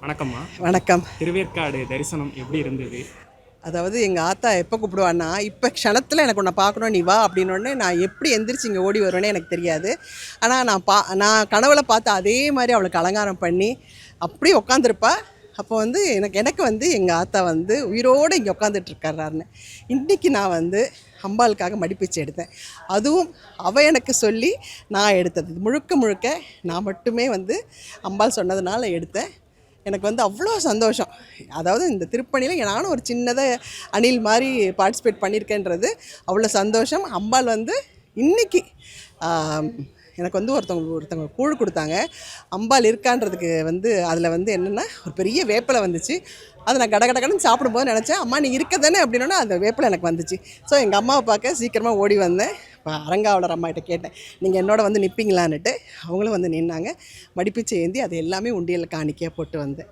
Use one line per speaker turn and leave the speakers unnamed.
வணக்கம்மா.
வணக்கம்.
திருவேற்காடு தரிசனம் எப்படி இருந்தது?
அதாவது எங்கள் ஆத்தா எப்போ கூப்பிடுவான்னா, இப்போ க்ஷணத்தில் எனக்கு உன்னை பார்க்கணும், நீ வா அப்படின்னோடனே நான் எப்படி எந்திரிச்சு இங்கே ஓடி வருவேனே எனக்கு தெரியாது. ஆனால் நான் கனவுல பார்த்து அதே மாதிரி அவளுக்கு அலங்காரம் பண்ணி அப்படியே உட்காந்துருப்பா. அப்போ வந்து எனக்கு வந்து எங்கள் ஆத்தா வந்து உயிரோடு இங்கே உட்காந்துட்ருக்காருன்னு. இன்றைக்கி நான் வந்து அம்பாளுக்காக மடிப்பிச்சு எடுத்தேன். அதுவும் அவள் எனக்கு சொல்லி நான் எடுத்தது. முழுக்க முழுக்க நான் மட்டுமே வந்து அம்பாள் சொன்னதுனால எடுத்தேன். எனக்கு வந்து அவ்வளோ சந்தோஷம். அதாவது இந்த திருப்பணியில் நானும் ஒரு சின்னதாக அணில் மாதிரி பார்ட்டிசிபேட் பண்ணியிருக்கேன்றது அவ்வளோ சந்தோஷம். அம்பாள் வந்து இன்றைக்கி எனக்கு வந்து ஒருத்தவங்க கூழ் கொடுத்தாங்க. அம்பாள் இருக்கான்றதுக்கு வந்து அதில் வந்து என்னென்னா ஒரு பெரிய வேப்பிலை வந்துச்சு. அதை நான் கடகடன்னு சாப்பிடும்போது நினச்சேன், அம்மா நீ இருக்க தானே அப்படின்னா அந்த வேப்பிலை எனக்கு வந்துச்சு. ஸோ எங்கள் அம்மாவை பார்க்க சீக்கிரமாக ஓடி வந்தேன். இப்போ அரங்காவலர் அம்மாகிட்ட கேட்டேன், நீங்கள் என்னோட வந்து நிற்பீங்களான்னுட்டு. அவங்களும் வந்து நின்னாங்க. மடிப்பிச்சை ஏந்தி அது எல்லாமே உண்டியலில் காணிக்கையாக போட்டு வந்தேன்.